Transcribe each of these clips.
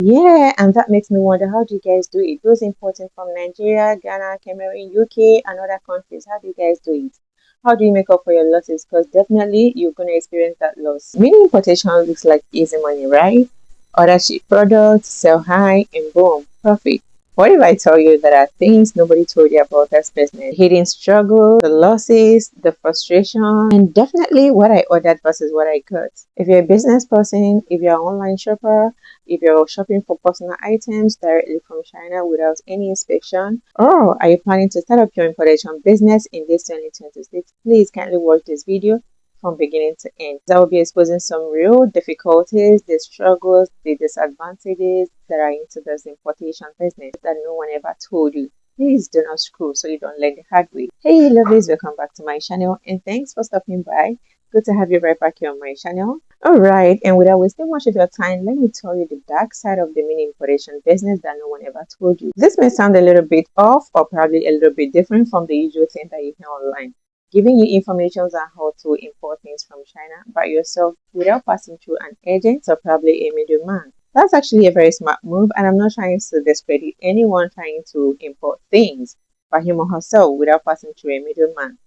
Yeah, and that makes me wonder, how do you guys do it? Those importing from Nigeria, Ghana, Cameroon, UK, and other countries, how do you guys do it? How do you make up for your losses? Because definitely you're going to experience that loss. Mini importation looks like easy money, right? Order cheap products, sell high, and boom, profit. What if I tell you there are things nobody told you about this business? Hidden struggle, the losses, the frustration, and definitely what I ordered versus what I got. If you're a business person, if you're an online shopper, if you're shopping for personal items directly from China without any inspection, or are you planning to start up your importation business in this 2026, please kindly watch this video from beginning to end. I will be exposing some real difficulties, the struggles, the disadvantages that are into this importation business that no one ever told you. Please do not screw so you don't learn the hard way. Hey lovelies, welcome back to my channel and thanks for stopping by. Good to have you right back here on my channel. Alright, and without wasting much of your time, let me tell you the dark side of the mini importation business that no one ever told you. This may sound a little bit off or probably a little bit different from the usual thing that you hear online, giving you information on how to import things from China by yourself without passing through an agent or probably a middleman. That's actually a very smart move, and I'm not trying to discredit anyone trying to import things by him or herself without passing through a middleman.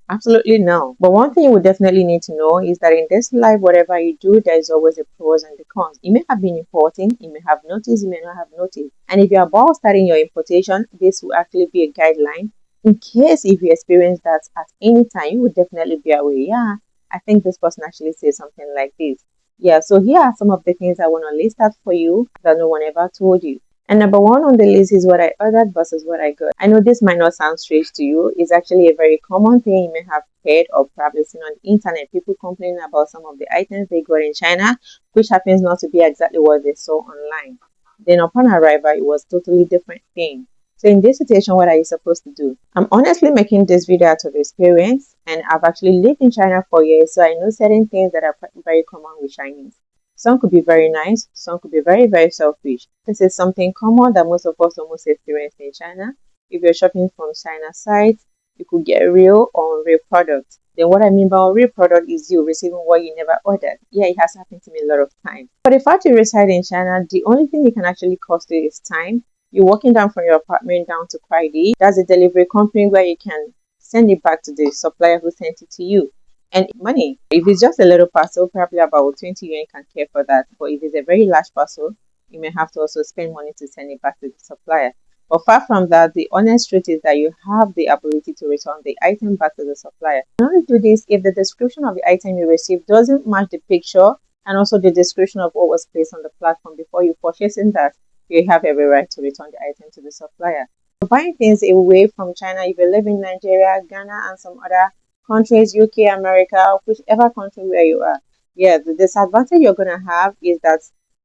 Absolutely no. But one thing you would definitely need to know is that in this life, whatever you do, there is always a pros and the cons. You may have been importing, you may have noticed, you may not have noticed. And if you're about starting your importation, this will actually be a guideline. In case if you experience that at any time, you would definitely be aware. Yeah, I think this person actually said something like this. Yeah, so here are some of the things I want to list out for you that no one ever told you. And number one on the list is what I ordered versus what I got. I know this might not sound strange to you. It's actually a very common thing you may have heard or probably seen on the internet. People complaining about some of the items they got in China, which happens not to be exactly what they saw online. Then upon arrival, it was totally different thing. So in this situation, what are you supposed to do? I'm honestly making this video out of experience, and I've actually lived in China for years, so I know certain things that are very common with Chinese. Some could be very nice, some could be very, very selfish. This is something common that most of us almost experience in China. If you're shopping from China sites, you could get real or unreal products. Then what I mean by unreal product is you receiving what you never ordered. Yeah, it has happened to me a lot of times. But if you reside in China, the only thing it can actually cost you is time. You're walking down from your apartment down to Kuaidi. That's a delivery company where you can send it back to the supplier who sent it to you. And money, if it's just a little parcel, probably about 20 yuan can care for that. But if it's a very large parcel, you may have to also spend money to send it back to the supplier. But far from that, the honest truth is that you have the ability to return the item back to the supplier. In order to do this, if the description of the item you received doesn't match the picture and also the description of what was placed on the platform before you purchasing that, you have every right to return the item to the supplier. Buying things away from China, if you live in Nigeria, Ghana, and some other countries, UK, America, whichever country where you are, yeah, the disadvantage you're going to have is that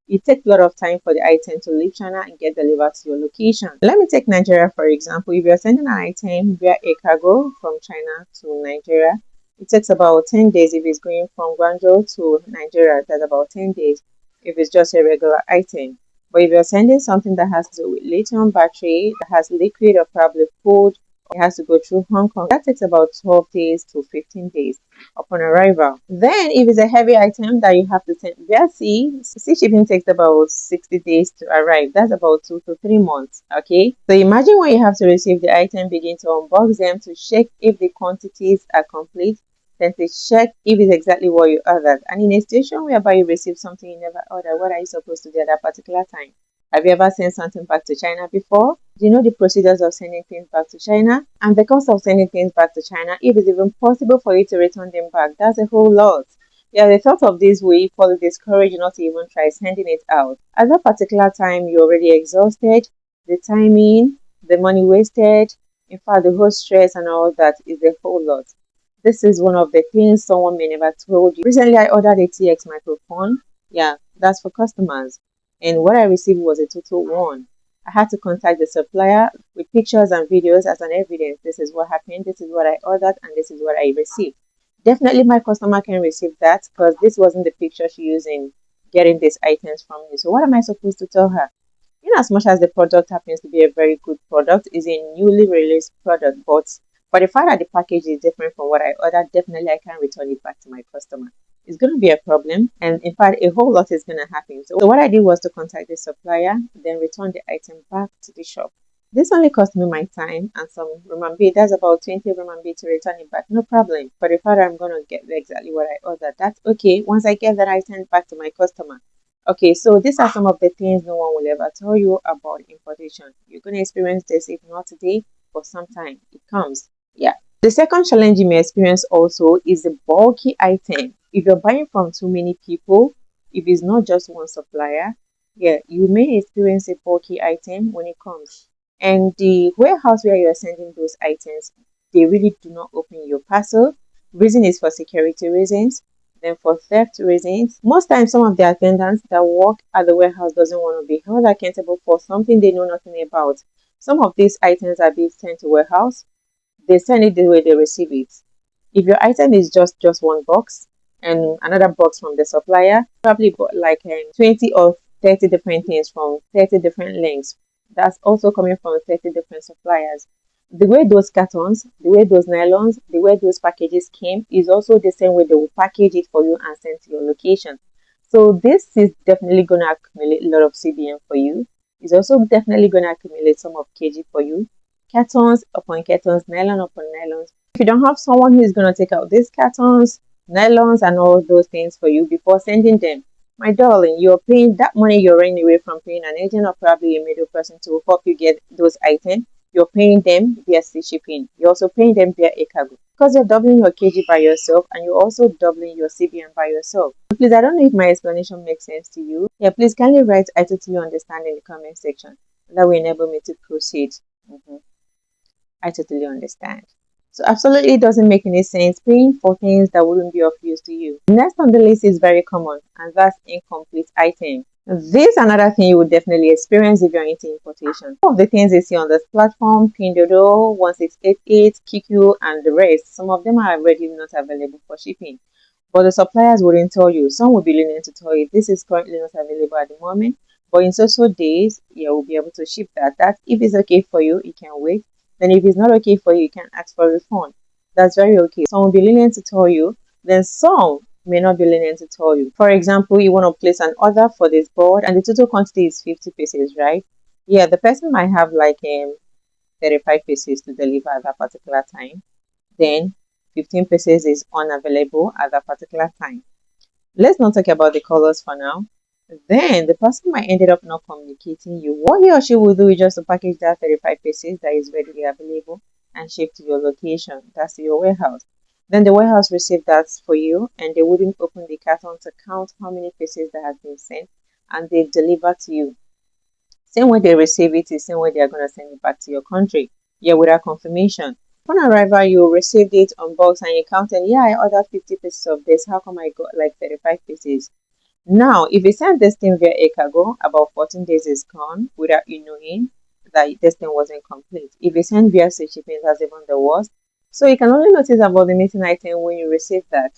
it takes a lot of time for the item to leave China and get delivered to your location. Let me take Nigeria for example. If you're sending an item via a cargo from China to Nigeria, it takes about 10 days. If it's going from Guangzhou to Nigeria, that's about 10 days if it's just a regular item. But if you're sending something that has to do with lithium battery, that has liquid or probably food, it has to go through Hong Kong. That takes about 12 days to 15 days upon arrival. Then, if it's a heavy item that you have to send via sea shipping takes about 60 days to arrive. That's about 2 to 3 months. Okay. So imagine when you have to receive the item, begin to unbox them to check if the quantities are complete, then to check if it's exactly what you ordered. And in a situation whereby you receive something you never ordered, what are you supposed to do at that particular time? Have you ever sent something back to China before? Do you know the procedures of sending things back to China? And the cost of sending things back to China, if it's even possible for you to return them back, that's a whole lot. Yeah, the thought of this will equally discourage you not to even try sending it out. At that particular time, you're already exhausted, the timing, the money wasted, in fact, the whole stress and all that is a whole lot. This is one of the things someone may never told you. Recently, I ordered a TX microphone. Yeah, that's for customers. And what I received was a total one. I had to contact the supplier with pictures and videos as an evidence. This is what happened, this is what I ordered, and this is what I received. Definitely my customer can receive that because this wasn't the picture she used in getting these items from me. So what am I supposed to tell her? In as much as the product happens to be a very good product, is a newly released product, but for the fact that the package is different from what I ordered, definitely I can return it back to my customer. it's going to be a problem. And in fact, a whole lot is going to happen. So what I did was to contact the supplier, then return the item back to the shop. This only cost me my time and some renminbi. That's about 20 renminbi to return it back. No problem. For the fact I'm going to get exactly what I ordered, that's okay. Once I get that item back to my customer. Okay, so these are some of the things no one will ever tell you about importation. You're going to experience this, if not today, for some time. It comes. Yeah. The second challenge you may experience also is the bulky item. If you're buying from too many people, if it's not just one supplier, yeah, you may experience a bulky item when it comes. And the warehouse where you're sending those items, they really do not open your parcel. Reason is for security reasons, then for theft reasons. Most times some of the attendants that work at the warehouse doesn't want to be held accountable for something they know nothing about. Some of these items are being sent to warehouse. They send it the way they receive it. If your item is just one box and another box from the supplier, probably got like 20 or 30 different things from 30 different links. That's also coming from 30 different suppliers. The way those cartons, the way those nylons, the way those packages came is also the same way they will package it for you and send to your location. So this is definitely going to accumulate a lot of CBN for you. It's also definitely going to accumulate some of KG for you. Cartons upon cartons, nylon upon nylons. If you don't have someone who is going to take out these cartons, nylons, and all those things for you before sending them, my darling, you're paying that money you're running away from paying an agent or probably a middle person to help you get those items. You're paying them via sea shipping. You're also paying them via a cargo because you're doubling your KG by yourself and you're also doubling your CBN by yourself. So please, I don't know if my explanation makes sense to you. Yeah, please kindly write I totally understand in the comment section. That will enable me to proceed. I totally understand. So absolutely it doesn't make any sense paying for things that wouldn't be of use to you. Next on the list is very common, and that's incomplete item. This is another thing you would definitely experience if you're into importation. Some of the things you see on this platform, Pindodo, 1688, QQ, and the rest, some of them are already not available for shipping. But the suppliers wouldn't tell you. Some will be lenient to tell you this is currently not available at the moment. But in so days, yeah, we'll be able to ship that. That if it's okay for you, it can wait. Then if it's not okay for you, you can ask for a refund. That's very okay. Some will be lenient to tell you. Then some may not be lenient to tell you. For example, you want to place an order for this board and the total quantity is 50 pieces, right? Yeah, the person might have like 35 pieces to deliver at that particular time. Then 15 pieces is unavailable at that particular time. Let's not talk about the colors for now. Then the person might ended up not communicating you. What he or she will do is just to package that 35 pieces that is readily available and ship to your location. That's your warehouse. Then the warehouse receive that for you and they wouldn't open the carton to count how many pieces that have been sent and they deliver to you. Same way they receive it is same way they are going to send it back to your country. Yeah, without confirmation. Upon arrival, you received it on box and you counted, yeah, I ordered 50 pieces of this. How come I got like 35 pieces? Now, if you send this thing via a cargo, about 14 days is gone without you knowing that this thing wasn't complete. If you send via sea shipping, that's even the worst. So you can only notice about the missing item when you receive that.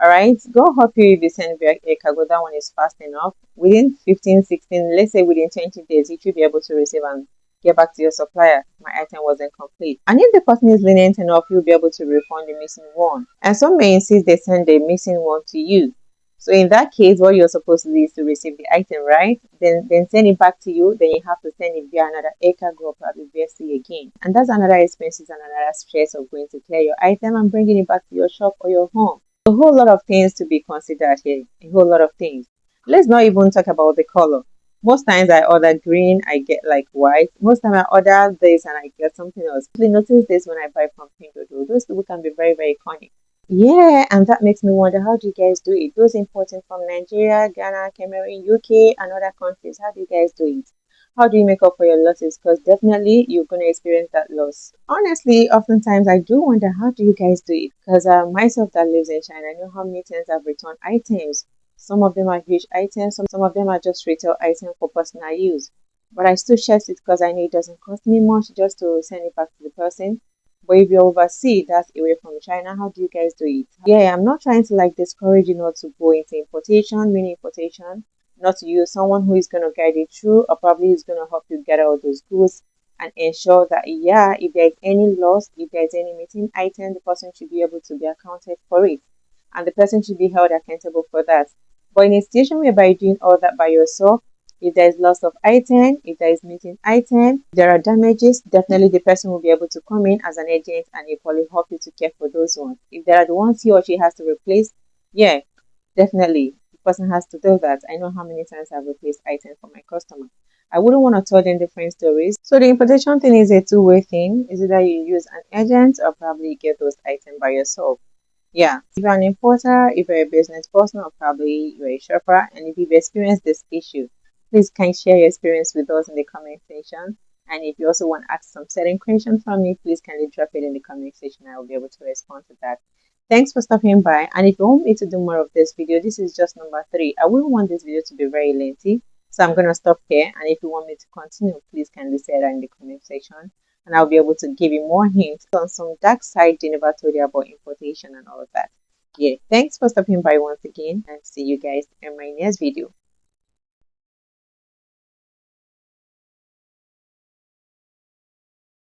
Alright, God help you if you send via a cargo. That one is fast enough. Within 15, 16, let's say within 20 days, you should be able to receive and get back to your supplier. My item wasn't complete. And if the person is lenient enough, you'll be able to refund the missing one. And some may insist they send the missing one to you. So in that case, what you're supposed to do is to receive the item, right? Then send it back to you. Then you have to send it via another air cargo or probably via sea again. And that's another expenses and another stress of going to clear your item and bringing it back to your shop or your home. A whole lot of things to be considered here. A whole lot of things. Let's not even talk about the color. Most times I order green, I get like white. Most time I order this and I get something else. Please notice this when I buy from Pindodo. Those people can be very, very funny. Yeah, and that makes me wonder, how do you guys do it? Those importing from Nigeria, Ghana, Cameroon, UK, and other countries, how do you guys do it? How do you make up for your losses? Because definitely you're going to experience that loss. Honestly, oftentimes I do wonder, how do you guys do it? Because myself that lives in China, I know how many times I've returned items. Some of them are huge items, some of them are just retail items for personal use. But I still share it because I know it doesn't cost me much just to send it back to the person. But if you're overseas, that's away from China, how do you guys do it? Yeah, I'm not trying to like discourage you not to go into importation, mini importation, not to use someone who is going to guide you through or probably is going to help you get all those goods and ensure that, yeah, if there's any loss, if there's any missing item, the person should be able to be accounted for it. and the person should be held accountable for that. But in a situation whereby you're doing all that by yourself, if there is loss of item, if there is missing item, there are damages, definitely the person will be able to come in as an agent and equally help you to care for those ones. If there are the ones he or she has to replace, yeah, definitely the person has to do that. I know how many times I've replaced items for my customer. I wouldn't want to tell them different stories. So the importation thing is a two-way thing. Is either you use an agent or probably you get those items by yourself. Yeah, if you're an importer, if you're a business person, or probably you're a shopper, and if you've experienced this issue, please can share your experience with us in the comment section. And if you also want to ask some certain questions from me, please kindly drop it in the comment section. I will be able to respond to that. Thanks for stopping by. And if you want me to do more of this video, this is just number 3. I wouldn't want this video to be very lengthy, so I'm gonna stop here. And if you want me to continue, please kindly say that in the comment section and I'll be able to give you more hints on some dark side they never told you about importation and all of that. Yeah, thanks for stopping by once again and see you guys in my next video.